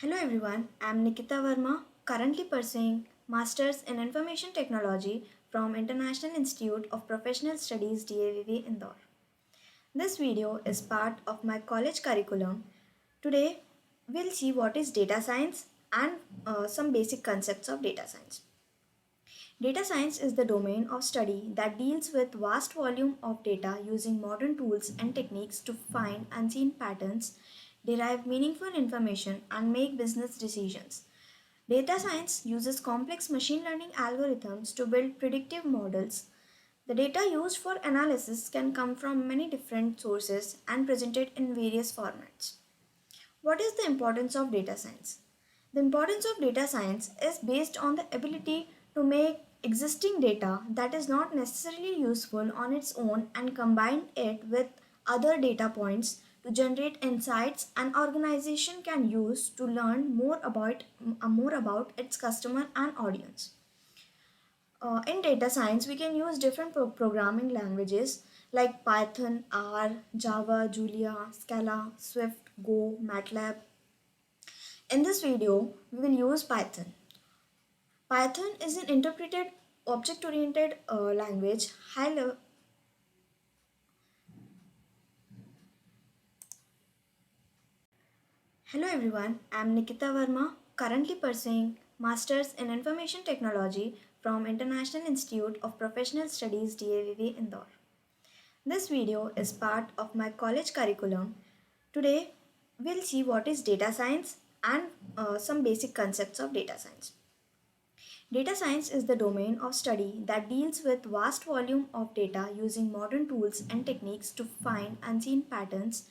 Hello everyone, I am Nikita Verma, currently pursuing Masters in Information Technology from International Institute of Professional Studies DAVV Indore. This video is part of my college curriculum. Today we'll see what is data science and some basic concepts of data science. Data science is the domain of study that deals with vast volume of data using modern tools and techniques to find unseen patterns, derive meaningful information, and make business decisions. Data science uses complex machine learning algorithms to build predictive models. The data used for analysis can come from many different sources and presented in various formats. What is the importance of data science? The importance of data science is based on the ability to make existing data that is not necessarily useful on its own and combine it with other data points to generate insights an organization can use to learn more about its customer and audience. In data science, we can use different programming languages like Python, R, Java, Julia, Scala, Swift, Go, MATLAB. In this video, we will use Python. Python is an interpreted object-oriented language. Hello everyone, I am Nikita Verma, currently pursuing Masters in Information Technology from International Institute of Professional Studies DAVV Indore. This video is part of my college curriculum. Today, we'll see what is data science and some basic concepts of data science. Data science is the domain of study that deals with vast volume of data using modern tools and techniques to find unseen patterns,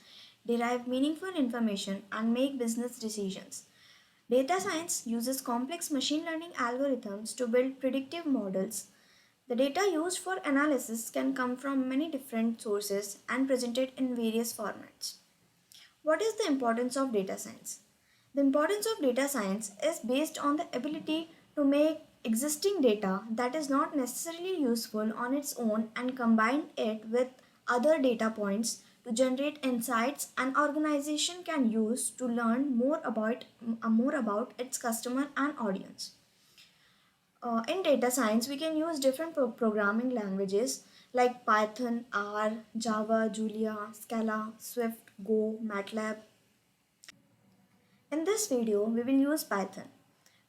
derive meaningful information, and make business decisions. Data science uses complex machine learning algorithms to build predictive models. The data used for analysis can come from many different sources and presented in various formats. What is the importance of data science? The importance of data science is based on the ability to make existing data that is not necessarily useful on its own and combine it with other data points to generate insights an organization can use to learn more about its customer and audience. In data science, we can use different programming languages like Python, R, Java, Julia, Scala, Swift, Go, MATLAB. In this video, we will use Python.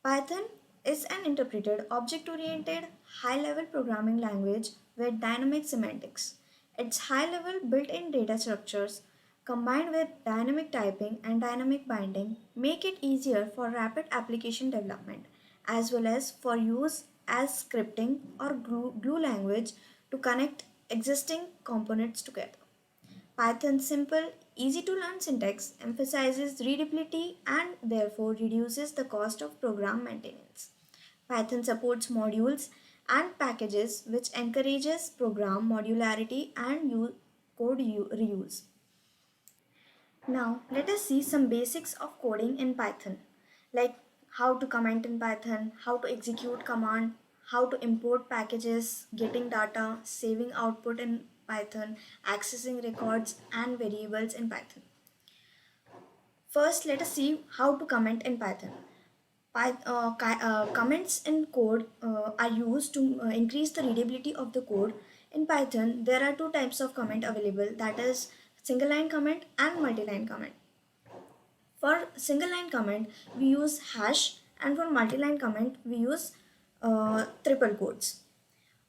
Python is an interpreted, object-oriented, high-level programming language with dynamic semantics. Its high-level built-in data structures combined with dynamic typing and dynamic binding make it easier for rapid application development as well as for use as scripting or glue language to connect existing components together. Python's simple, easy to learn syntax emphasizes readability and therefore reduces the cost of program maintenance. Python supports modules and packages which encourages program modularity and reuse. Now let us see some basics of coding in Python, like how to comment in Python, how to execute command, how to import packages, getting data, saving output in Python, accessing records and variables in Python. First, let us see how to comment in Python. Comments in code are used to increase the readability of the code. In Python, there are two types of comment available, that is single line comment and multi-line comment. For single line comment, we use hash, and for multi-line comment, we use triple quotes.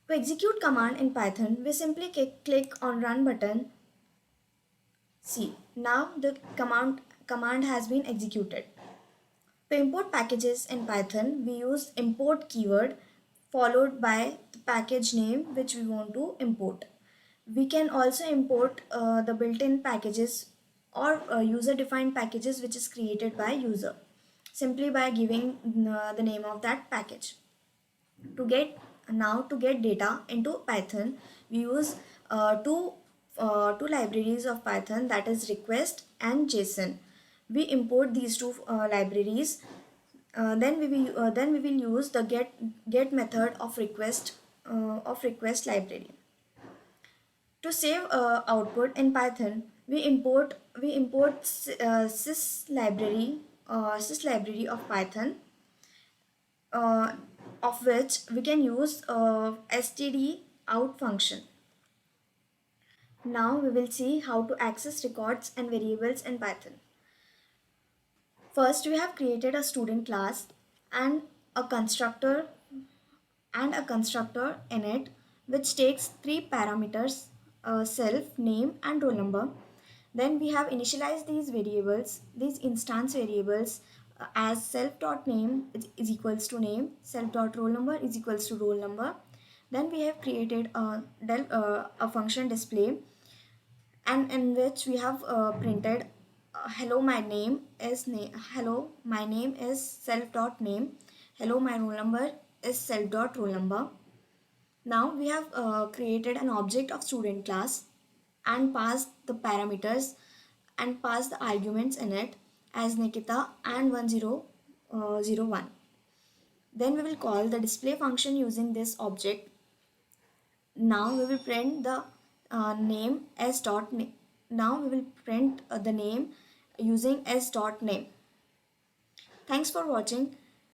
To execute command in Python, we simply click on run button. See, now the command has been executed. To import packages in Python, we use import keyword followed by the package name which we want to import. We can also import the built-in packages or user-defined packages which is created by user simply by giving the name of that package. To get data into Python, we use two libraries of Python, that is request and JSON. We import these two libraries. Then we will use the get method of request library. To save output in Python, we import sys library sys library of Python, uh, of which we can use std out function. Now we will see how to access records and variables in Python. First, we have created a student class and a constructor in it, which takes three parameters: self, name, and roll number. Then we have initialized these variables, these instance variables, as self.name is equals to name, self.roll number is equals to roll number. Then we have created a function display, and in which we have printed hello my name is hello my name is self dot name, hello my roll number is self dot roll number. Now we have created an object of student class and passed the parameters and passed the arguments in it as Nikita and 1001. Then we will call the display function using this object. Now we will print the name as dot name. Now we will print the name using s dot name. Thanks for watching.